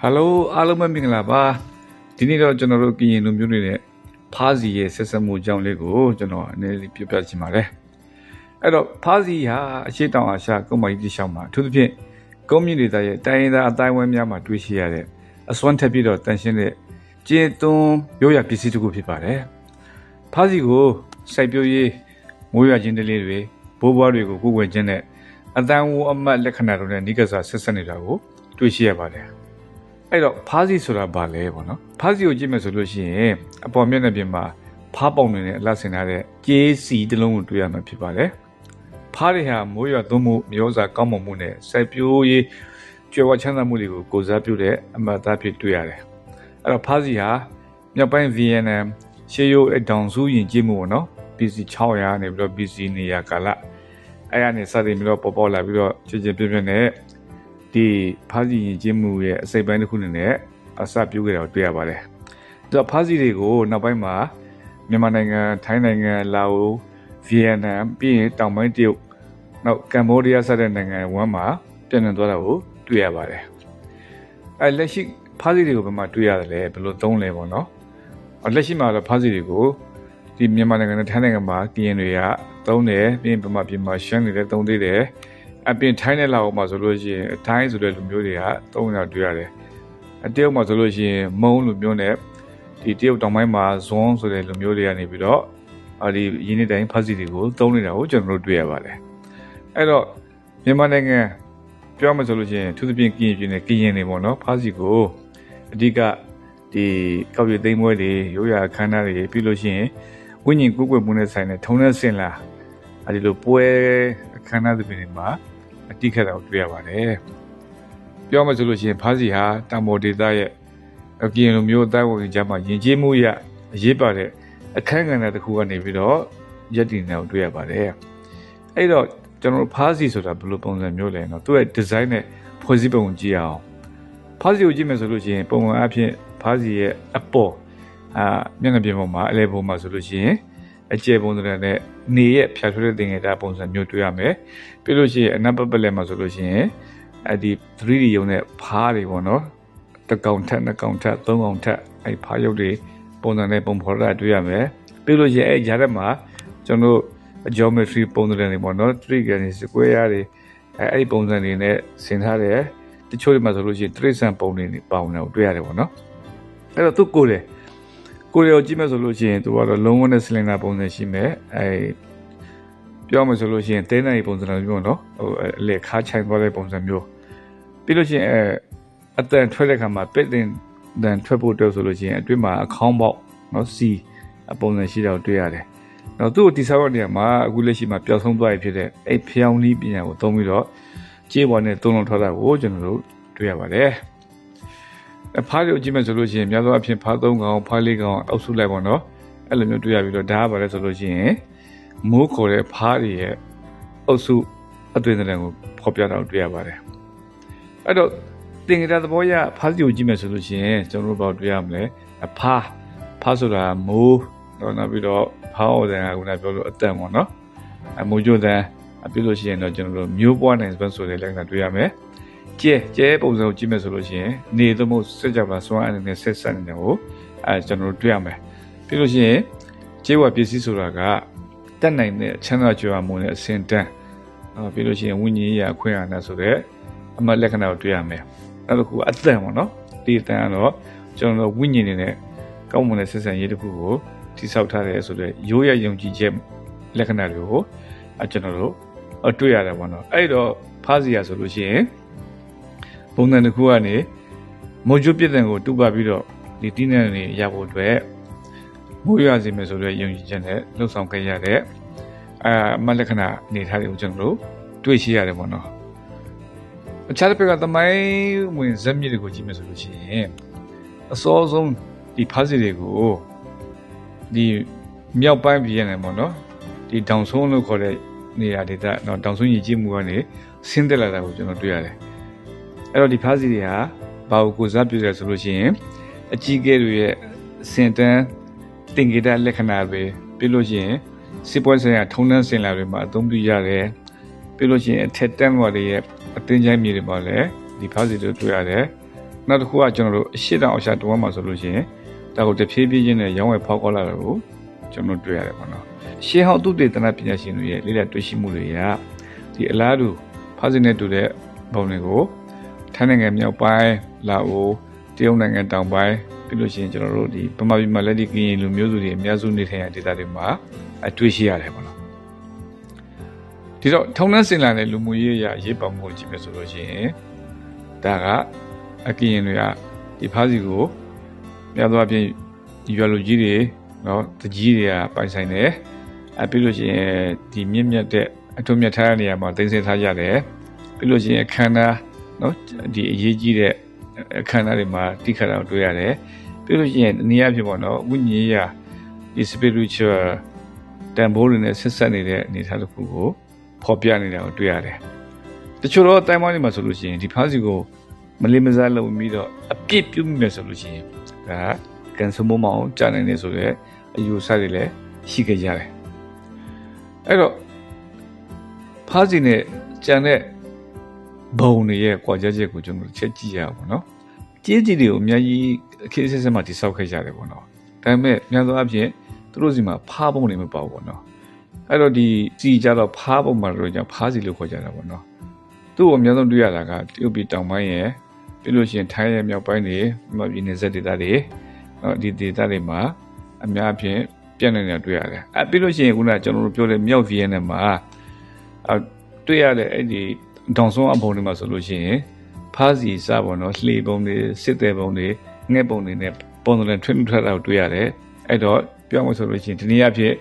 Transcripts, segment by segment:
Hello, Alama Minglaba. Dinero General Guin Lumune, Pazi, Sesamo John Lego, General, nearly Pupachimare. Ero, Pazi, shit down a shark, go my dishama, to the pin. Community, Diana, Taiwan Yama, Twishiare, a swan tapido, tension, Jeton, Yoya PC to go pipare. Pazi go, Saibio, Moya Jindele, Bobarigo, who were Janet, and then one mad lecanaro and niggas are Sessanitago, Twishiabare. အဲ့တော့ဖားစီဆိုတာဘာလဲပေါ့နော်ဖားစီကိုကြည့်မယ်ဆိုလို့ရှိရင်အပေါ်မျက်နှာပြင်မှာဖားပေါင်နေတဲ့အလှဆင်ထားတဲ့ကြေးစီတစ်လုံးကိုတွေ့ရမှာဖြစ်ပါတယ်ဖားတွေဟာမိုးရွာသွန်းမှုမျိုးစားကောင်းမွန်မှုနဲ့စိုက်ပျိုးရေးကြွယ်ဝချမ်းသာမှုတွေကိုကိုစားပြုတဲ့အမှတ်အသားဖြစ်တွေ့ရတယ်အဲ့တော့ဖားစီဟာမြောက်ပိုင်း VNM ရှေးရိုးတောင်စုယဉ်ကျေးမှုပေါ့နော် BC 600နေပြီးတော့ BC နေရာကာလအဲ့ရနေစတင်ပြီးတော့ပေါ်လာပြီးတော့ချစ်ချင်းပြည့်နဲ့ဒီဖားစီရင်ကျင်းမှုရဲ့အစိပ်ပိုင်းတစ်ခုနဲ့အစပြုခဲ့တာတွေ့ရပါတယ်။ဒါဖားစီတွေကိုနောက်ပိုင်းမှာမြန်မာနိုင်ငံထိုင်းနိုင်ငံလာအိုဗီယက်နမ်ပြီးရင်တောင်ပိုင်းတရုတ်နောက်ကမ်ဘောဒီးယားစတဲ့နိုင်ငံဝမ်းမှာပြည်နှံသွားတာကိုတွေ့ရပါတယ်။အဲလက်ရှိဖားစီတွေကိုဘယ်မှာတွေ့ရတယ်လဲဘယ်လိုသုံးလဲပေါ့နော်။လက်ရှိမှာတော့ဖားစီတွေကိုဒီမြန်မာနိုင်ငံနဲ့ထိုင်းနိုင်ငံမှာကရင်တွေကသုံးတယ်ပြီးရင်ဗမာပြည်မှာရှမ်းတွေလည်းသုံးသေးတယ်။အပြင်ထိုင်းနဲ့လာအောင်မှာဆိုလို့ရှိရင်ထိုင်းဆိုတဲ့လူမျိုးတွေကသုံးနေတာတွေ့ရတယ်။တရုတ်မှာဆိုလို့ရှိရင်မုံလူမျိုးနဲ့ဒီတရုတ်တောင်ပိုင်းမှာဇွန်ဆိုတဲ့လူမျိုးတွေကနေပြီးတော့ဒီရင်းနှီးတိုင်းဖားစီတွေကိုသုံးနေတာကိုကျွန်တော်တို့တွေ့ရပါတယ်။အဲ့တော့မြန်မာနိုင်ငံပြောမှဆိုလို့ရှိရင်သူသဖြင့်ကရင်ပြည်နယ်ကရင်တွေပေါ့နော်ဖားစီကိုအဓိကဒီကောက်ရည်သိမ်းပွဲတွေရိုးရာအခမ်းအနားတွေပြီးလို့ရှိရင်ဝိညာဉ်ကိုယ်ကွယ်မှုနဲ့ဆိုင်တဲ့ထုံးတဲ့ဆင်လာဒီလိုပွဲအခမ်းအနားတွေမှာအတိခတ်တာကိုတွေ့ရပါတယ်။ပြောမှဆိုလို့ရှိရင်ဖားစီဟာတံမော်ဒေသရဲ့အကရင်လူမျိုးအတိုင်းဝင်ကြမှာယဉ်ကျေးမှုရအရေးပါတဲ့အခမ်းအနားတစ်ခုကနေပြီးတော့ရက်တည်နေတာကိုတွေ့ရပါတယ်။အဲ့တော့ကျွန်တော်ဖားစီဆိုတာဘယ်လိုပုံစံမျိုးလဲနော်သူ့ရဲ့ design နဲ့ဖွဲ့စည်းပုံကိုကြည့်အောင်ဖားစီကိုကြည့်မယ်ဆိုလို့ရှိရင်ပုံမှန်အဖြစ်ဖားစီရဲ့အပေါ်မျက်နှာပြင်ပေါ်မှာအလဲပေါ်မှာဆိုလို့ရှိရင်အကျယ်ပုံစံနဲ့နေရဲ့ဖြာထွေးတဲ့သင်္ကေတပုံစံမျိုးတွေ့ရမယ်ပြီးလို့ရှိရင်အနက်ပတ်လဲမှာဆိုလို့ရှိရင်ဒီ 3D ရုံနဲ့ဖားတွေပေါ့နော်တစ်ကောင်ထက်နှစ်ကောင်ထက်သုံးကောင်ထက်ဖားရုပ်တွေပုံစံနဲ့ပုံဖော်တာတွေ့ရမယ်ပြီးလို့ရှိရင်ကြားထဲမှာကျွန်တော်တို့ geometry ပုံစံတွေပေါ့နော် triangle square တွေအဲ့ပုံစံတွေနဲ့ဆင်ထားတယ်တချို့တွေမှာဆိုလို့ရှိရင်တိရစ္ဆာန်ပုံတွေပေါင်းနေတာကိုတွေ့ရတယ်ပေါ့နော်အဲ့တော့သူ့ကိုယ်ကိုကြည့်မယ်ဆိုလို့ရှိရင်သူကတော့လုံးဝနဲ့စလင်ဒါပုံစံရှိမယ်ပြောမှဆိုလို့ရှိရင်တဲနိုင်ပုံစံမျိုးနော်အလေခါချိုင်သွားတဲ့ပုံစံမျိုးပြီးလို့ရှိရင်အတန်ထွက်တဲ့ခါမှာပစ်တင်တန်ထွက်ဖို့အတွက်ဆိုလို့ရှိရင်အတွင်းမှာအခေါင်းပေါက်နော်စီအပုံစံရှိတာကိုတွေ့ရတယ်။နောက်သူ့ကိုတိဆောက်တဲ့နေရာမှာအခုလက်ရှိမှာပျောက်ဆုံးသွားပြီဖြစ်တဲ့ဖျောင်းနည်းပညာကိုသုံးပြီးတော့ကြေးပေါ်နဲ့သုံးလုံးထောက်တာကိုကျွန်တော်တို့တွေ့ရပါတယ်။ဖားလို့ကြည့်မယ်ဆိုလို့ရှိရင်များသောအားဖြင့်ဖား3ကောင်ဖား4ကောင်အောက်စုလိုက်ပေါ့နော်အဲ့လိုမျိုးတွေ့ရပြီးတော့ဒါကဘာလဲဆိုလို့ရှိရင်မိုးခေါ်တဲ့ဖားတွေရဲ့အုပ်စုအသွင်သဏ္ဍာန်ကိုဖော်ပြတာကိုတွေ့ရပါတယ်အဲ့တော့သင်္ကေတသဘောရဖားစီကိုကြည့်မယ်ဆိုလို့ရှိရင်ကျွန်တော်တို့ဘာတွေ့ရမလဲဖားဆိုတာမိုးနောက်ပြီးတော့ဖားအော်တဲ့ကခုနပြောလို့အတန်ပေါ့နော်မိုးကြိုတဲ့ပြီးလို့ရှိရင်တော့ကျွန်တော်တို့မျိုးပွားနိုင်စပတ်ဆိုတဲ့လက္ခဏာတွေ့ရမယ်ကျဲပုံစံကိုကြည့်မယ်ဆိုလို့ရှိရင်နေသမုတ်စကြဝဠာစွမ်းအနေနဲ့ဆက်ဆက်နေတဲ့ကိုကျွန်တော်တို့တွေ့ရမယ်ပြီးလို့ရှိရင်ကျေးဝပစ္စည်းဆိုတာကတက်နိုင်တဲ့ချမ်းသာကြွယ်ဝမှုနဲ့အစဉ်တန်းပြီးလို့ရှိရင်ဝိညာဉ်ရေးအခွင့်အာဏာဆိုတဲ့အမှတ်လက္ခဏာကိုတွေ့ရမယ်နောက်တစ်ခုအတန်ပေါ့နော်ဒီအတန်ကတော့ကျွန်တော်တို့ဝိညာဉ်တွေနဲ့ကောင်းမွန်တဲ့ဆက်ဆံရေးတစ်ခုကိုတိဆောက်ထားတယ်ဆိုတဲ့ရိုးရယုံကြည်ချက်လက္ခဏာတွေကိုကျွန်တော်တို့တွေ့ရတယ်ပေါ့နော်အဲ့တော့ဖားစီရဆိုလို့ရှိရင်ပုံစံတစ်ခုကနေမိုးကြိုးပြည့်တဲ့ကိုတူပါပြီးတော့ဒီတင်းနဲ့နေရဖို့အတွက်မိုးရွာစေမယ်ဆိုတဲ့ယုံကြည်ချက်နဲ့လှုပ်ဆောင်ခဲ့ရတဲ့အမလက္ခဏာအနေထားတွေကိုကျွန်တော်တို့တွေ့ရှိရတယ်ပေါ့နော်အခြားတစ်ဖက်ကသမိုင်းဝင်ဇက်မြစ်တွေကိုကြည့်မယ်ဆိုလို့ရှိရင်အစောဆုံးဒီဖားစီတွေကိုဒီမြောက်ပိုင်းပြည်နေပေါ့နော်ဒီတောင်ဆုံးလို့ခေါ်တဲ့နေရာဒေသတော့တောင်ဆုံးရည်ကြည့်မှုကနေဆင်းသက်လာတာကိုကျွန်တော်တွေ့ရတယ်အဲ့တော့ဒီဖားစီတွေဟာဘာကိုစားပြုတယ်ဆိုလို့ရှိရင်အကြီးကဲတွေရဲ့စင်တန်းတင်ကြတဲ့လက္ခဏာပဲပြီးလို့ရှိရင်စစ်ပွဲဆိုင်ရာထုံးတမ်းစင်လာတွေမှာအသုံးပြုရတယ်ပြီးလို့ရှိရင်အထက်တန်းပေါ်တွေရဲ့အသင်းချိုင်းမြေတွေမှာလည်းဒီဖားစီတွေတွေ့ရတယ် နောက်တစ်ခုကကျွန်တော်တို့အရှိတောင်အရှာတဝက်မှာဆိုလို့ရှိရင်ဒါကိုတဖြည်းဖြည်းချင်းနဲ့ရောင်းဝယ်ဖောက်ကောက်လာတာကိုကျွန်တော်တွေ့ရတယ်ပေါ့နော်ရှေးဟောင်းသုတေသနပညာရှင်တွေရဲ့လေ့လာတွေ့ရှိမှုတွေကဒီအလားတူဖားစင်နဲ့တူတဲ့ဘုံတွေကိုထိုင်းနိုင်ငံမြောက်ပိုင်းလာအိုတရုတ်နိုင်ငံတောင်ပိုင်းပြီးလို့ရှိရင်ကျွန်တော်တို့ဒီဗမာပြည်မှာလက်ဒီကရင်လူမျိုးစုတွေအများစုနေထိုင်တဲ့ဒေသတွေမှာတွေ့ရှိရတယ်ပေါ့နော်ဒီတော့ထုံနှန်းစင်လာတဲ့လူမှုရေးအရေးပေါ်မှုကိုကြည့်မယ်ဆိုလို့ရှိရင်ဒါကအကရင်တွေကဒီဖားစီကိုများသောအားဖြင့်ရွာလူကြီးတွေနော်တကြီးတွေကပိုင်ဆိုင်တယ်ပြီးလို့ရှိရင်ဒီမြင့်မြတ်တဲ့အထုံးမြတ်ထားတဲ့နေရာမှာတင်ဆက်ထားကြတယ်ပြီးလို့ရှိရင်အခမ်းအနားနော်ဒီအရေးကြီးတဲ့အခမ်းအနားတွေမှာတိခတ်တာကိုတွေ့ရတယ်ပြီးလို့ရှိရင်နေရာဖြစ်ပေါ့နော်ဝိညာဉ်ရေးဒီ spiritual တန်ဖိုးတွေနဲ့ဆက်ဆက်နေတဲ့အနေအထားတစ်ခုကိုဖော်ပြနေတာကိုတွေ့ရတယ်တချို့တော့တိုင်ဝမ်တွေမှာဆိုလို့ရှိရင်ဒီဖားစီကိုမလေးမစားလုပ်ပြီးတော့အပြစ်ပြုမိမယ်ဆိုလို့ရှိရင်ဒါကန်ဆယ်မိုးမအောင်ကြာနိုင်နေဆိုတဲ့အယူဆတွေလည်းရှိခဲ့ကြတယ်အဲ့တော့ဖားစီနဲ့ကြံတဲ့ဘုံတွေရဲ့ကွာခြားချက်ကိုကျွန်တော်ချက်ကြည့်ရအောင်ပေါ့နော်ကြေးကြီးတွေကိုအများကြီးအခက်အခဲမှာတိဆောက်ခဲ့ကြတယ်ပေါ့နော်ဒါပေမဲ့များသောအားဖြင့်သူတို့စီမှာဖားပုံတွေမပေါ့ပေါ့နော်အဲ့တော့ဒီစီကြတော့ဖားပုံမှာတော့ကြောင့်ဖားစီလို့ခေါ်ကြတာပေါ့နော်သူ့ကိုအများဆုံးတွေ့ရတာကတရုတ်ပြည်တောင်ပိုင်းရဲ့ပြီးလို့ရှိရင်ထိုင်းရဲ့မြောက်ပိုင်းတွေမြတ်ပြည်နယ်စပ်ဒေသတွေဒီဒေသတွေမှာအများအပြားပြန့်နေတာတွေ့ရတယ်ပြီးလို့ရှိရင်ခုနကကျွန်တော်တို့ပြောတဲ့မြောက်ဗီယက်နမ်မှာတွေ့ရတဲ့အဲ့ဒီတောင်ဆုံးအဘုံတွေမှာဆိုလို့ရှိရင်ဖားစီစပေါ့နော်လှေပုံတွေစစ်တဲ့ပုံတွေငှက်ပုံတွေနဲ့ပုံစံထွန်းထွက်တာကိုတွေ့ရတယ်အဲ့တော့ပြောင်းလို့ဆိုလို့ရှိရင်ဒီနေ့အဖြစ်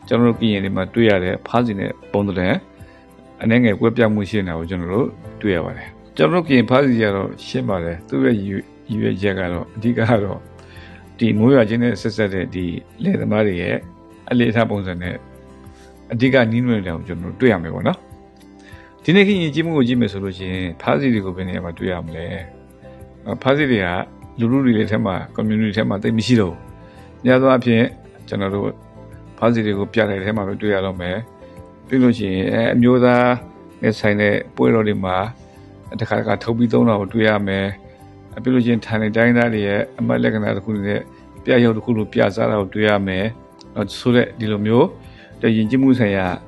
ကျွန်တော်တို့ပြည်ရင်တွေမှာတွေ့ရတဲ့ဖားစီနဲ့ပုံစံအနေငယ်ကွဲပြားမှုရှိနေတာကိုကျွန်တော်တို့တွေ့ရပါတယ်ကျွန်တော်တို့ပြည်ဖားစီကတော့ရှင်းပါတယ်သူ့ရဲ့ရည်ရွယ်ချက်ကတော့အဓိကတော့ဒီမိုးရွာခြင်းနဲ့ဆက်ဆက်တဲ့ဒီလယ်သမားတွေရဲ့အလေးထားပုံစံနဲ့အဓိကနီးနွယ်တယ်ကိုကျွန်တော်တို့တွေ့ရမယ်ပေါ့နော်ဒီနေ့ခင်ယဉ်ကျေးမှုကိုကြည့်မယ်ဆိုလို့ရှိရင်ဖားစီတွေကိုဘယ်နေရာမှာတွေ့ရမလဲဖားစီတွေကလူလူတွေထဲမှာ community ထဲမှာတိတ်မရှိတော့ဘူးညသောအဖြစ်ကျွန်တော်တို့ဖားစီတွေကိုပြတဲ့ထဲမှာပဲတွေ့ရတော့မယ်ပြီးလို့ရှိရင်အမျိုးသားနဲ့ဆိုင်တဲ့ပွဲတော်တွေမှာတစ်ခါထုတ်ပြီးသုံးတာကိုတွေ့ရမယ်ပြီးလို့ရှိရင်ဌာနေတိုင်းသားတွေရဲ့အမတ်လက္ခဏာတစ်ခုနဲ့ပြရုပ်တစ်ခုလိုပြစားတာကိုတွေ့ရမယ်ဆိုတဲ့ဒီလိုမျိုးယဉ်ကျေးမှုဆိုင်ရာ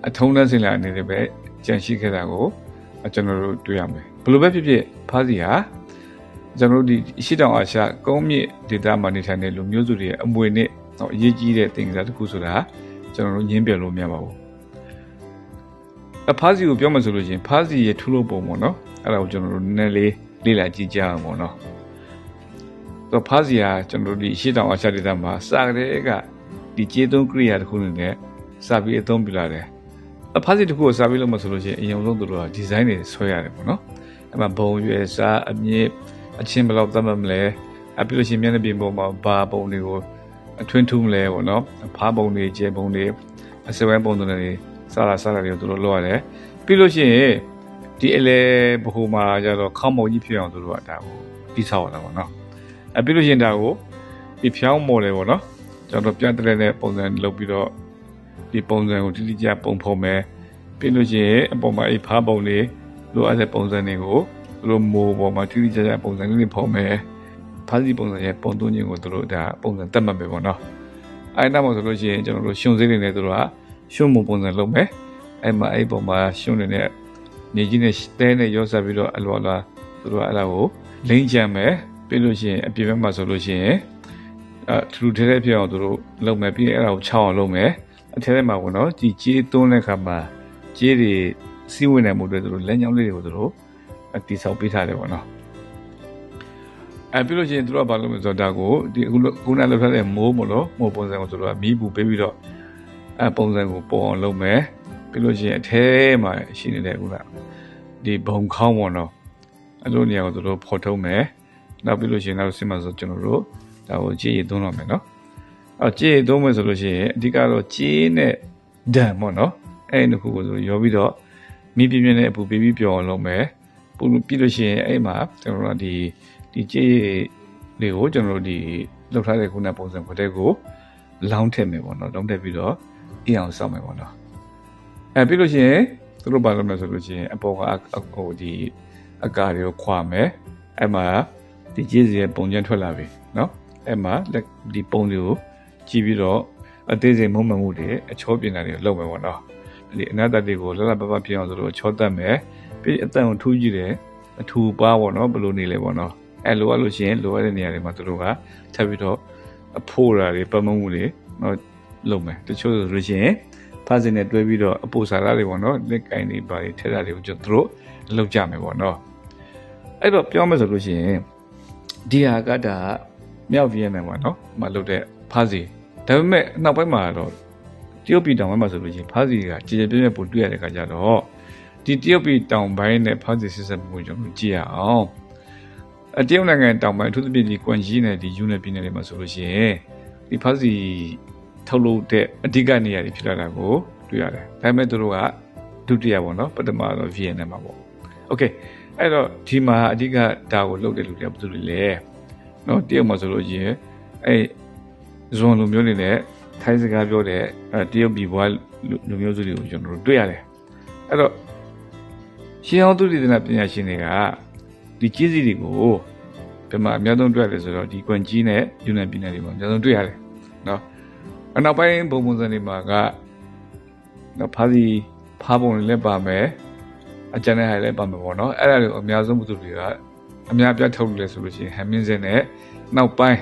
အထုံးနှံစင်လာအနေနဲ့ပဲကြံရှိခဲ့တာကိုကျွန်တော်တို့တွေ့ရမယ်ဘယ်လိုပဲဖြစ်ဖြစ်ဖားစီဟာကျွန်တော်တို့ဒီအရှိတောင်အာရှကုန်းမြင့်ဒေသမှာနေထိုင်တဲ့လူမျိုးစုတွေရဲ့အမွေနဲ့အရေးကြီးတဲ့သင်္ကေတတစ်ခုဆိုတာကျွန်တော်တို့ညင်းပြလို့မရပါဘူးဖားစီကိုပြောမှဆိုလို့ရှိရင်ဖားစီရဲ့ထူးလို့ပုံပေါ့နော်အဲ့ဒါကိုကျွန်တော်တို့နည်းနည်းလေးလေ့လာကြည့်ကြအောင်ပေါ့နော်တော့ဖားစီဟာကျွန်တော်တို့ဒီအရှိတောင်အာရှဒေသမှာစာကလေးကဒီကျေးသုံးကိရိယာတစ်ခုနဲ့စာပြီးအသုံးပြလာတယ်ဖားစီတစ်ခုကိုစာပြီးလို့မှဆိုလို့ရှိရင်အရင်ဆုံးသူတို့ကဒီဇိုင်းတွေဆွဲရတယ်ပေါ့နော်အဲ့မှာဘုံရွယ်စာအမြင့်အချင်းဘယ်လောက်သတ်မှတ်မလဲပြီးလို့ရှိရင်မျက်နှာပြင်ပေါ်မှာဘာပုံတွေကိုအထွင်းထူးမလဲပေါ့နော်ဖားပုံတွေကျဲပုံတွေအစဝဲပုံတွေစားတာတွေကိုသူတို့လုပ်ရတယ်ပြီးလို့ရှိရင်ဒီအလေဘဟုမှာကျတော့ခေါင်းမုံကြီးဖြစ်အောင်သူတို့ကဒါကိုတိဆောက်ရတာပေါ့နော်ပြီးလို့ရှိရင်ဒါကိုဒီဖြောင်းမော်တယ်ပေါ့နော်ကျွန်တော်ပြတ်တဲ့ပုံစံလုပ်ပြီးတော့ဒီပုံစံကိုတိတိကျပုံဖော်မယ်ပြီးလို့ရှိရင်အပေါ်မှာဖားပုံတွေလိုအပ်တဲ့ပုံစံတွေကိုသူတို့မိုးပေါ်မှာတိတိကျကျပုံစံလေးတွေဖော်မယ်ဖားစီပုံစံရဲ့ပုံသွင်းခြင်းကိုသူတို့ဒါပုံစံတက်မှတ်မယ်ပေါ့နော်အဲ့နောက်မှာဆိုလို့ရှိရင်ကျွန်တော်တို့ရှင်စည်းတွေနဲ့သူတို့ကရှုံးမှုပုံစံလုပ်မယ်အဲ့မှာအဲ့ပုံမှာရှုံးနေတဲ့နေကြီးနဲ့တဲနဲ့ရောဆက်ပြီးတော့အလော်လာသူတို့ကအဲ့ဒါကိုလိမ့်ချမ်းမယ်ပြီးလို့ရှိရင်အပြင်ဘက်မှာဆိုလို့ရှိရင်ထူထူထဲထဲဖြစ်အောင်သူတို့လုပ်မယ်ပြီးရင်အဲ့ဒါကိုချောင်းအောင်လုပ်မယ်အထဲထဲမှာပေါ့နော်ဒီကြေးသွင်းတဲ့ခါမှာကြေးတွေစီးဝင်နေမှုတွေသူတို့လက်ညောင်းလေးတွေကိုသူတို့တိဆောက်ပေးထားတယ်ပေါ့နော်ပြီးလို့ရှိရင်သူတို့ကဘာလုပ်မလဲဆိုတော့ဒါကိုဒီခုနလောက်ထားတဲ့မိုးမလို့မိုးပုံစံကိုသူတို့ကမီးပူပေးပြီးတော့ပုံစံကိုပေါ်အောင်လုပ်မယ်ပြီးလို့ရှိရင်အထဲမှာရှိနေတဲ့ခုနဒီဘုံခေါင်းပေါ့နော်အဲ့လိုနေရာကိုသူတို့ဖော်ထုတ်မယ်နောက်ပြီးလို့ရှိရင်နောက်ဆင်းမှာဆိုကျွန်တော်တို့ဒါကိုကြေးရည်သွင်းတော့မယ်နော်ကြေးရည်သွင်းမယ်ဆိုလို့ရှိရင်အဓိကတော့ကြေးနဲ့ဓာတ်ပေါ့နော်အဲ့ဒီခုကိုသူရောပြီးတော့မိပြင်းပြင်းနဲ့အပူပေးပြီးပြောင်းအောင်လုပ်မယ်ပြီးလို့ရှိရင်အဲ့မှာကျွန်တော်တို့ဒီကြေးလေးကိုကျွန်တော်တို့ဒီလောက်ထားတဲ့ခုနပုံစံခွတဲ့ကိုလောင်းထည့်မယ်ပေါ့နော်လောင်းထည့်ပြီးတော့အေးအောင်စောင့်မယ်ပေါ့နော်ပြီးလို့ရှိရင်သူတို့ဘာလုပ်မလဲဆိုလို့ရှိရင်အပေါ်ကဟိုဒီအကာတွေကိုခွာမယ် Emma, the Jizzy Bonjan Twalavi, no? Emma, like the Pondu, Gibiro, a daisy moment would a chopinary lower one. Another day go, Lala Baba Piano, Chotame, be at down 2 Gire, a 2 bar no balloon 11. And Loa Lucien, lower than near Maturuga, Tabito, a poorer, a Pamamuli, not Lome, the chosen regime, passing at Webido, a posarali one, like anybody tell you just throw, look jammy one. I don't pure resolution. Dear Gada, Mel Vienna one, Malode, Pazzi. Tell me, not by my lord. Tiopi down my resolution, Pazzi, Jibina put to the Gajado. Did Tiopi down by the Pazzi system with Gia? Oh. A deal like down by to the Billy Quangina, the unit binary resolution. The Pazzi told the Digania, if you like go, to the other. Tametrua, to the one, but the mother of Vienna. Okay. အဲ့တော့ဒီမှာအဓိကဒါကိုလုပ်တဲ့လူတွေကဘာလို့လဲနော်တရုတ်မှာဆိုလို့ရှိရင်အဲ့ဇွန်လူမျိုးတွေနဲ့ထိုင်းစကားပြောတဲ့တရုတ်ပြည်ဘွားလူမျိုးစုတွေကိုကျွန်တော်တို့တွေ့ရတယ်အဲ့တော့ရှင်းအောင်သူတည်တဲ့ပညာရှင်တွေကဒီကြီးစီတွေကိုဒီမှာအများဆုံးတွေ့ရတယ်ဆိုတော့ဒီကွန်ကြီးနဲ့ယူနန်ပြည်နယ်တွေမှာအများဆုံးတွေ့ရတယ်နော်အနောက်ပိုင်းဘုံပုံစံတွေမှာကနော်ဖားစီဖားပုံတွေလည်းပါမယ်အကျဉ်းနဲ့ဟိုင်လည်းပါမှာပေါ့နော်အဲ့ဒါတွေအများဆုံးဘုသူတွေကအများပြထုတ်လို့လဲဆိုလို့ရှိရင်ဟမ်မင်းစက်နဲ့နောက်ပိုင်း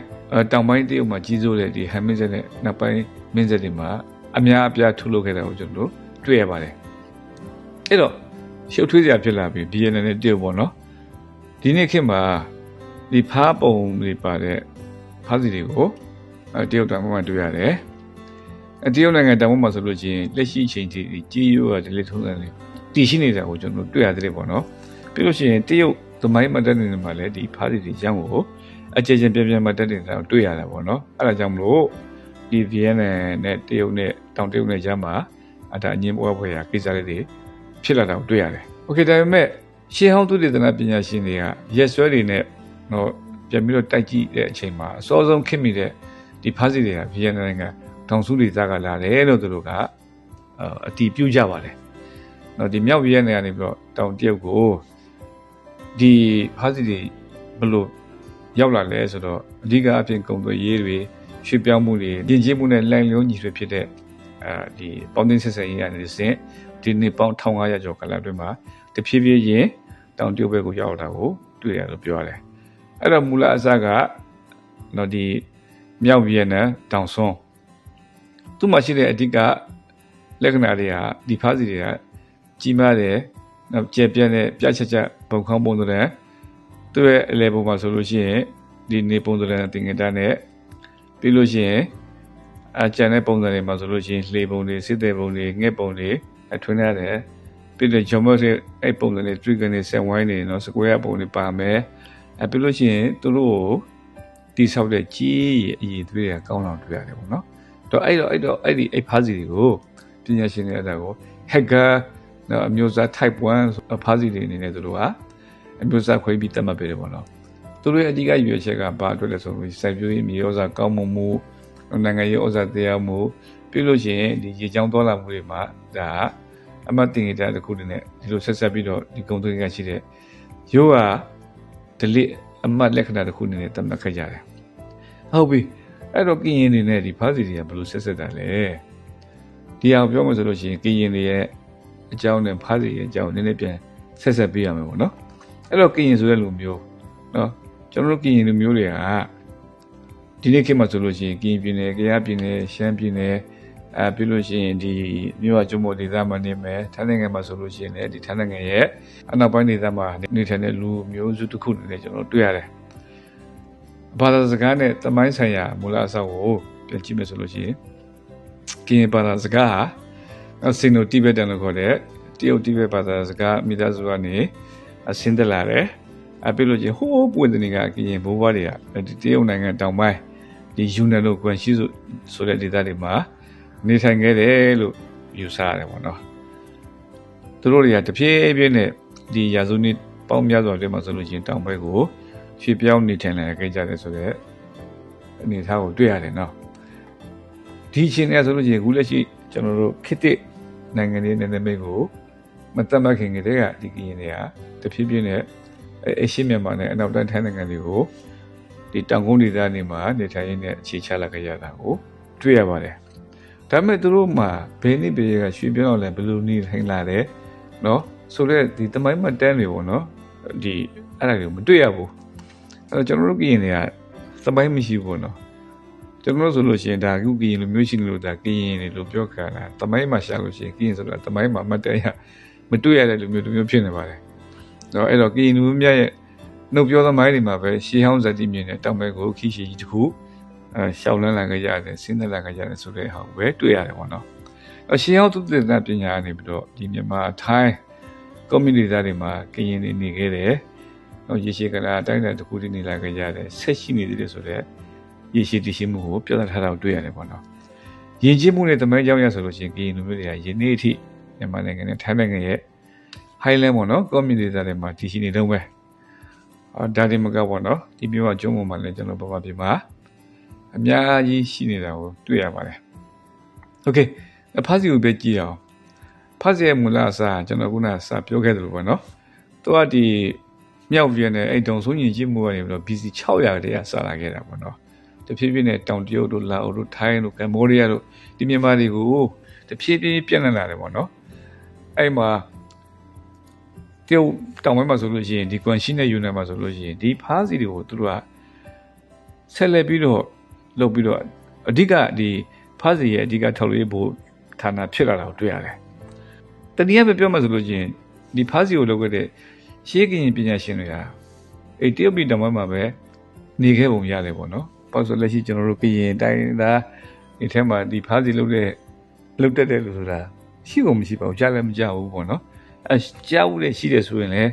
တောင်ပိုင်းတရုတ်မှာကြီးစိုးတဲ့ဒီဟမ်မင်းစက်နဲ့နောက်ပိုင်းမင်းစက်တွေမှာအများအပြားထုတ်လုပ်ခဲ့တာကိုကျွန်တော်တို့တွေ့ရပါတယ်အဲ့တော့ရှုပ်ထွေးစရာဖြစ်လာပြီ BNN နဲ့တရုတ်ပေါ့နော်ဒီနေ့ခေတ်မှာဒီဖားပုံတွေပါတဲ့ဖားစီတွေကိုတရုတ်တောင်ပိုင်းမှာတွေ့ရတယ်တရုတ်နိုင်ငံတောင်ပိုင်းမှာဆိုလို့ရှိရင်လက်ရှိအချိန်ထိကြီးရိုးရတယ်လေထုံးတယ်တည်ရှိနေတာကိုကျွန်တော်တွေ့ရတယ်ပေါ့နော်ပြီးလို့ရှိရင်တရုတ်သမိုင်းမတက်နေတယ်မှာလည်းဒီဖားစီတွေရောင်းကိုအကျဉ်းချင်းပြပြမတက်နေတာကိုတွေ့ရတာပေါ့နော်အဲ့ဒါကြောင့်မလို့ဒီ VN နဲ့တရုတ်နဲ့တောင်တရုတ်နဲ့ကြားမှာဒါအငင်းပွဲဖွဲ့ရာကိစ္စလေးတွေဖြစ်လာတာကိုတွေ့ရတယ်โอเคဒါပေမဲ့ရှင်းဟောင်းသူတည်တဲ့ပညာရှင်တွေကရက်စွဲတွေနဲ့တော့ပြန်ပြီးတော့တိုက်ကြည့်တဲ့အချိန်မှာအစောဆုံးခင်မိတဲ့ဒီဖားစီတွေက VN နိုင်ငံတောင်စုဒေသကလာတယ်လို့သူတို့ကအတီးပြုတ်ကြပါတယ်နော်ဒီမြောက်ရဲနေကနေပြီးတော့တောင်တရုတ်ကိုဒီဖားစီတွေဘလို့ရောက်လာလဲဆိုတော့အဓိကအပြင်ကုံသွေးရေးတွေရွှေ့ပြောင်းမှုတွေယဉ်ကျေးမှုနဲ့လိုင်လုံးညီတွေဖြစ်တဲ့ဒီပေါင်းသိန်းဆက်ဆံရေးကနေစဉ်ဒီနေ့ပေါင်း1500ကျော်ကာလအတွင်းမှာတဖြည်းဖြည်းရင်တောင်တရုတ်ဘက်ကိုရောက်လာတာကိုတွေ့ရလို့ပြောရတယ်အဲ့တော့မူလအစကနော်ဒီမြောက်ဗီယက်နမ်တောင်စွန်းသူ့မှာရှိတဲ့အဓိကလက္ခဏာတွေကဒီဖားစီတွေကကြီးမားတယ်နောက်ကျယ်ပြန့်တဲ့ပြချက်ချက်ပုံခေါင်းပုံစံသူ့ရဲ့အလဲပုံမှာဆိုလို့ရှိရင်ဒီနေပုံစံတင်ငင်တာနဲ့ပြီးလို့ရှိရင်ကျန်တဲ့ပုံစံတွေမှာဆိုလို့ရှိရင်လှေပုံတွေစစ်တဲ့ပုံတွေငှက်ပုံတွေထွန်းရတယ်ပြီးတော့ဂျော်မော့စ်အဲ့ပုံစံတွေထရီဂန်တွေဆက်ဝိုင်းနေနော်စကွဲပုံတွေပါမယ်ပြီးလို့ရှိရင်သူတို့ကိုတိဆောက်တဲ့ကြီးအည်သွေးရကောင်းအောင်တွေ့ရတယ်ပေါ့နော်တော့အဲ့ဒီဖားစီတွေကိုပညာရှင်တွေအဲ့ဒါကိုဟက်ကာနော်အမျိုးအစား type 1ဖားစီတွေအနေနဲ့သူတို့ကအမျိုးအစားခွဲပြီးတတ်မှတ်ပေးတယ်ပေါ့နော်သူတို့ရဲ့အဓိကရွေးချက်ကဘာအတွက်လဲဆိုလို့စိုက်ပျိုးရေးမြေဩဇာကောင်းမှုနိုင်ငံရေးဩဇာတရားမှုပြီးလို့ရှိရင်ဒီရေချောင်းသွားလာမှုတွေမှာဒါအမတ်တင်ကြတဲ့တစ်ခုတည်းနဲ့ဒီလိုဆက်ဆက်ပြီးတော့ဒီကုံသွေးကရှိတဲ့ရိုးကဒလိအမတ်လက္ခဏာတစ်ခုနဲ့တတ်မှတ်ခဲ့ကြတယ်ဟုတ်ပြီအဲ့တော့ကရင်တွေနဲ့ဒီဖားစီတွေကဘယ်လိုဆက်ဆက်တာလဲဒီအောင်ပြောမှဆိုလို့ရှိရင်ကရင်တွေရဲ့အကြောင်းနဲ့ဖားစီရဲ့အကြောင်းနည်းနည်းပြန်ဆက်ဆက်ပေးရမယ်ပေါ့နော်အဲ့တော့ကရင်ဆိုတဲ့လူမျိုးနော်ကျွန်တော်တို့ကရင်လူမျိုးတွေကဒီနေ့ခေတ်မှာဆိုလို့ရှိရင်ကရင်ပြည်နယ်ကယားပြည်နယ်ရှမ်းပြည်နယ်ပြီးလို့ရှိရင်ဒီမြို့ဝကျွန်းပေါ်ဒေသမှာနေမယ်ထိုင်းနိုင်ငံမှာဆိုလို့ရှိရင်လည်းဒီထိုင်းနိုင်ငံရဲ့အနောက်ပိုင်းဒေသမှာနေထိုင်တဲ့လူမျိုးစုတစ်ခုနဲ့ကျွန်တော်တွေ့ရတယ်ဘာသာစကားနဲ့သမိုင်းဆိုင်ရာမူလအဆောက်ကိုပြန်ကြည့်မယ်ဆိုလို့ရှိရင်ကရင်ဘာသာစကားဟာစင်နိုတိဘက်တန်လို့ခေါ်တဲ့တရုတ်တိဘက်ဘာသာစကားမိသားစုကနေအဆင်းသက်လာတယ်ပြီးလို့ချင်းဟိုးပွင့်တဲ့နေကကရင်ဘိုးဘွားတွေကဒီတရုတ်နိုင်ငံတောင်ပိုင်းဒီယူနန်လို့ကွန်ရှိဆိုတဲ့ဒေသတွေမှာနေထိုင်ခဲ့တယ်လို့ယူဆရတယ်ပေါ့နော်သူတို့တွေကတဖြည်းဖြည်းနဲ့ဒီရာစုနှစ်ပေါင်းများစွာအတွင်းမှာဆိုလို့ချင်းတောင်ဘက်ကိုရွှေ့ပြောင်းနေထိုင်လာခဲ့ကြတယ်ဆိုတဲ့အနေအထားကိုတွေ့ရတယ်နော်ဒီအချိန်နဲ့ဆိုလို့ချင်းအခုလက်ရှိကျွန်တော်တို့ခေတ်သစ်နိုင်ငံတွေနဲ့မိတ်ကိုမတတ်မှတ်ခင်ကတည်းကဒီကရင်တွေကတဖြည်းဖြည်းနဲ့ အရှိမြန်မာနဲ့အနောက်တိုင်းထိုင်းနိုင်ငံတွေကိုဒီတောင်ကုန်းဒေသတွေမှာနေထိုင်ရင်းနဲ့အခြေချလာကြရတာကိုတွေ့ရပါတယ်ဒါပေမဲ့သူတို့မှာဘယ်နည်းဘယ်ကရွှေပြောင်းလဲဘယ်လိုနေထိုင်လာတယ်နော်ဆိုတော့ဒီသမိုင်းမှတ်တမ်းတွေပေါ့နော်ဒီအဲ့ဒါတွေကိုမတွေ့ရဘူးအဲ့တော့ကျွန်တော်တို့ကရင်တွေကသမိုင်းမရှိဘူးနော်ကျွန်တော်တို့ဆိုလို့ရှိရင်ဒါခုကရင်လူမျိုးရှိလို့ဒါကရင်တွေလို့ပြောခါတာသမိုင်းမှာရှာလို့ရှိရင်ကရင်ဆိုတာသမိုင်းမှာမှတ်တမ်းရမတွေ့ရတဲ့လူမျိုးဖြစ်နေပါတယ်နော်အဲ့တော့ကရင်လူမျိုးရဲ့နှုတ်ပြောသမိုင်းတွေမှာပဲရှေးဟောင်းဇာတိမြင်တဲ့တောင်ဘက်ကိုခီးရှည်ကြီးတစ်ခုရှောက်လန်းလာကြရတယ်ဆင်းသက်လာကြရတယ်ဆိုတဲ့ဟာကိုပဲတွေ့ရတယ်ပေါ့နော်အရှေးဟောင်းသုတေသနပညာကနေပြီးတော့ဒီမြန်မာထိုင်းကွန်မြူနတီတွေမှာကရင်တွေနေခဲ့တယ်။ရေရှည်ကလာအတိုင်းအတာတစ်ခုတည်းနေလာခဲ့ကြတယ်။ဆက်ရှိနေသေးတယ်ဆိုတော့ရေရှည်တည်ရှိမှုကိုပြသထားတာကိုတွေ့ရတယ်ပေါ့နော်။ယဉ်ကျေးမှုနဲ့သမိုင်းကြောင်းရဆိုလို့ရှိရင်ကရင်လူမျိုးတွေကယနေ့အထိမြန်မာနိုင်ငံနဲ့ထိုင်းနိုင်ငံရဲ့ Highland ပေါ့နော်ကွန်မြူနတီတွေမှာတည်ရှိနေတော့ပဲ။ဒါဒီမကပေါ့နော်ဒီမျိုးကကျုံးပေါ်မှာလည်းကျွန်တော်ဘာပြမှာအများကြီးရှိနေတာကိုတွေ့ရပါတယ်။ Okay အဖားစီကိုပဲကြည့်အောင်ဖားစီရဲ့မူလအစားကျွန်တော်ခုနစပြောခဲ့တယ်လို့ပေါ့နော်။သူကဒီမြောက်ပြည်နယ်အဲ့တုံဆိုရင်ကြည့်မှုကနေပြီးတော့ BC 600တည်းကစလာခဲ့တာပေါ့နော်။တဖြည်းဖြည်းနဲ့တောင်တရုတ်တို့လာအိုတို့ထိုင်းတို့ကမ္ဘောဒီးယားတို့ဒီမြန်မာတွေကိုတဖြည်းဖြည်းပြန့်နှံ့လာတယ်ပေါ့နော်။အဲ့မှာတရုတ်တောင်ပိုင်းမှာဆိုလို့ရှိရင်ဒီကွန်ရှင်းနဲ့ယူနယ်မှာဆိုလို့ရှိရင်ဒီဖားစီတွေကိုသူတို့ကဆက်လက်ပြီးတော့လုပ်ပြီးတော့အဓိကဒီဖားစီရဲ့အဓိကထောက်လို့ဖို့ဌာနဖြစ်လာတာကိုတွေ့ရတယ်။တနည်းအားဖြင့်ပြောမှဆိုလို့ရှိရင်ဒီဖားစီကိုလုပ်ခဲ့တဲ့ရှေးကရင်ပညာရှင်တွေဟာအဲ့တရုတ်ပြည်တောင်ပိုင်းမှာပဲနေခဲ့ပုံရတယ်ပေါ့နော်။ပေါ့ဆိုလက်ရှိကျွန်တော်တို့ကရင်တိုင်းသားဒီထဲမှာဒီဖားစီလုပ်တတ်တဲ့လို့ဆိုတာရှိကုန်မရှိပါဘူးကြားလည်းမကြားဘူးပေါ့နော်။အဲကြားဦးလည်းရှိတယ်ဆိုရင်လည်း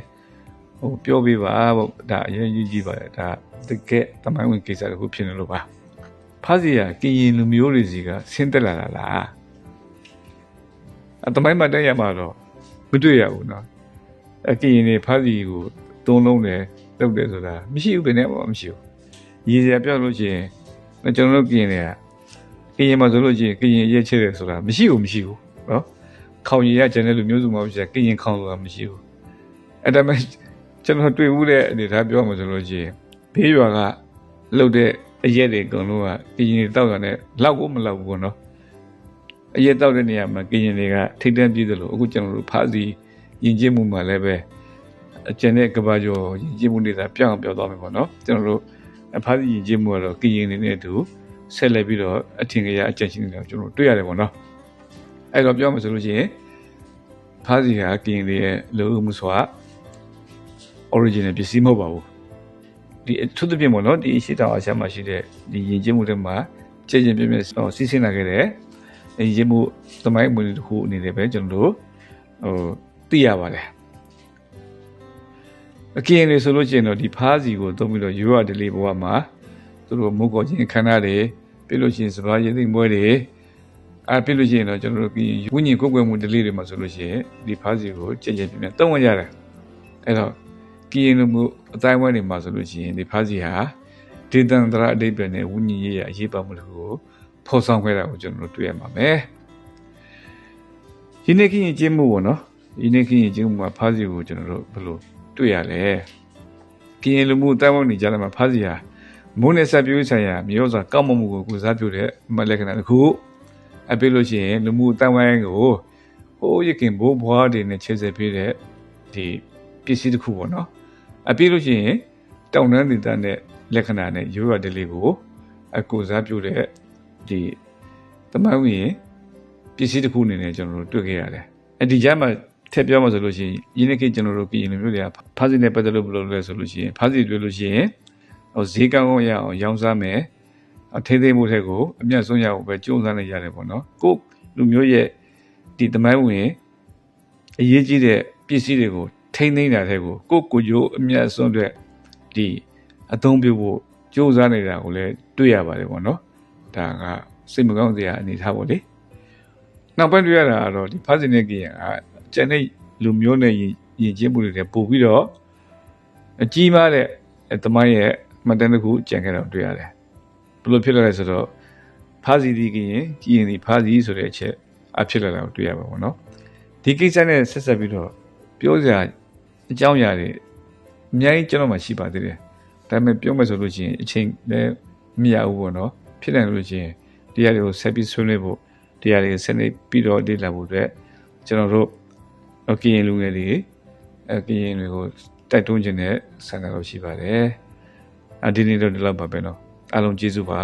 ဟိုပြောပြပါပေါ့ဒါအရင်ကြီးပါတယ်ဒါတကယ်တမိုင်းဝင်ကိစ္စတစ်ခုဖြစ်နေလို့ပါဖားစီကကရင်လူမျိုးတွေစီကဆင်းသက်လာတာလားတမိုင်းမှာတက်ရမှာတော့မတွေ့ရဘူးနော်ကရင်တွေဖားစီကိုသုံးလုံးတယ်လုပ်တယ်ဆိုတာမရှိဘူးဘယ်နဲ့မှမရှိဘူးရည်စရာပြောလို့ရှိရင်ကျွန်တော်တို့ကရင်တွေကကရင်မှာဆိုလို့ရှိရင်ကရင်ရက်ချဲတယ်ဆိုတာမရှိဘူးနော်ခေါင်ရည်ရကျန်တဲ့လူမျိုးစုမှာမရှိကရင်ခေါင်ဆိုတာမရှိဘူးအဲ့ဒါမဲ့ကျွန်တော်တွေ့ဘူးတဲ့အနေထားပြောမှဆိုလို့ရှိရင်ဘေးရွာကလှုပ်တဲ့အရက်တွေအကုန်လုံးကကရင်တွေတောက်ရတယ်လောက်ကိုမလောက်ဘူးနော်အရက်တောက်တဲ့နေရာမှာကရင်တွေကထိတ်တန့်ပြည့်တယ်လို့အခုကျွန်တော်တို့ဖားစီယဉ်ကျေးမှုမှာလည်းပဲအကျန်တဲ့ကဘာကျော်ယဉ်ကျေးမှုတွေသာပြောင်းသွားမယ်ပေါ့နော်ကျွန်တော်တို့ဖားစီယဉ်ကျေးမှုကတော့ကရင်တွေနဲ့အတူဆက်လက်ပြီးတော့အထင်ကြီးအကျဉ်းရှင်းနေတာကျွန်တော်တွေ့ရတယ်ပေါ့နော်အဲ့တော့ပြောမှဆိုလို့ရှိရင်ဖားစီကကရင်တွေရဲ့လူမှုစွာ original ပစ္စည်းမဟုတ်ပါဘူးဒီသူတို့ပြင်ပေါ့နော်ဒီရှစ်တောင်အရှာမှာရှိတဲ့ဒီယဉ်ကျေးမှုတွေမှာကြည်ကြင်ပြည့်ပြည့်စီးဆင်းလာခဲ့တဲ့ယဉ်ကျေးမှုသမိုင်းအမွေတစ်ခုအနေနဲ့ပဲကျွန်တော်တို့သိရပါတယ်အကင်းလေးဆိုလို့ရှိရင်တော့ဒီဖားစီကိုသုံးပြီးတော့ရိုးရဒလေးဘဝမှာသူတို့မုတ်ကောချင်းခန္ဓာတွေပြလို့ရှိရင်စပါးရည်သိမ့်ပွဲတွေပြလို့ရှိရင်တော့ကျွန်တော်တို့ဝိညာဉ်ကိုယ်ကွယ်မှုဒလေးတွေမှာဆိုလို့ရှိရင်ဒီဖားစီကိုကြည်ကြင်ပြည့်ပြည့်သုံးဝင်ကြတယ်အဲ့တော့ကရင်လူမှုအတိုင်းဝိုင်းတွေမှာဆိုလို့ရှိရင်ဒီဖားစီဟာဒေသန္တရအဓိပ္ပာယ်နဲ့ဝိညာဉ်ရေးရအရေးပါမှုတွေကိုဖော်ဆောင်ခဲ့တာကိုကျွန်တော်တို့တွေ့ရမှာပဲဒီနေ့ကရင်ကျင်းမှုပေါ့နော်ဒီနေ့ကရင်ကျင်းမှုမှာဖားစီကိုကျွန်တော်တို့ဘယ်လိုတွေ့ရလဲကရင်လူမှုအတိုင်းဝိုင်းတွေကြားထဲမှာဖားစီဟာမုန်းနဲ့ဆက်ပြိုးဆိုင်ရာမျိုးစွာကောက်မမှုကိုကုစားပြုတဲ့မလက္ခဏာတစ်ခုပြလို့ရှိရင်လူမှုအတိုင်းဝိုင်းကိုဟိုးရခင်ဘိုးဘွားတွေနဲ့ချဲ့ဆက်ပေးတဲ့ဒီပစ္စည်းတစ်ခုပေါ့နော်ပြလို့ရှိရင်တောင်တန်းဒေသနဲ့လက္ခဏာနဲ့ရိုးရဒလေးကိုကိုစားပြုတဲ့ဒီသမိုင်းဝင်ပစ္စည်းတစ်ခုအနေနဲ့ကျွန်တော်တို့တွေ့ခဲ့ရတယ်ဒီကြားမှာထည့်ပြောမှဆိုလို့ရှိရင်ယင်းနေ့ကျွန်တော်တို့ပြည်လူမျိုးတွေကဖားစီနဲ့ပတ်သက်လို့ဘယ်လိုလဲဆိုလို့ရှိရင်ဖားစီတွေ့လို့ရှိရင်ဈေးကောင်းရအောင်ရောင်းစားမယ်ထိသိမ်းမှုထက်ကိုအမြတ်ဆုံးရအောင်ပဲကြိုးစားနေရတယ်ပေါ့နော်ကိုလူမျိုးရဲ့ဒီသမိုင်းဝင်အရေးကြီးတဲ့ပစ္စည်းတွေကိုထိန်းသိမ်းတာတဲ့ကိုရိုးအမြတ်ဆုံးတဲ့ဒီအသုံးပြုဖို့ကြိုးစားနေတာကိုလည်းတွေ့ရပါတယ်ပေါ့နော်ဒါကစိတ်မကောင်းစရာအနေထားပေါ့လေနောက်ပိုင်းတွေ့ရတာကတော့ဒီဖားစင်တဲ့ကရင်ကျန်တဲ့လူမျိုးနဲ့ယဉ်ကျေးမှုတွေနဲ့ပို့ပြီးတော့အကြီးမားတဲ့သမိုင်းရဲ့မှတ်တမ်းတစ်ခုကြံခဲ့တာတွေ့ရတယ်ဘယ်လိုဖြစ်လာလဲဆိုတော့ဖားစီဒီကရင်ဒီဖားစီဆိုတဲ့အချက်ဖြစ်လာတာကိုတွေ့ရပါဘောနော်ဒီကိစ္စနဲ့ဆက်ဆက်ပြီးတော့ပြောစရာအကြောင်းအရာတွေ အများကြီးကျွန်တော်မှရှိပါသေးတယ်ဒါပေမဲ့ပြောမယ်ဆိုလို့ရှိရင်အချိန်လည်းမရဘူးပေါ့နော်ဖြစ်နိုင်လို့ရှိရင်တရားတွေကိုဆက်ပြီးဆွေးနွေးဖို့တရားတွေဆက်နေပြီးတော့လေ့လာဖို့အတွက်ကျွန်တော်တို့ကရင်လူငယ်တွေကရင်တွေကိုတိုက်တွန်းခြင်းနဲ့ဆန္ဒလို့ရှိပါတယ်ဒီနေ့တော့ဒီလောက်ပါပဲနော်အားလုံးကျေးဇူးပါ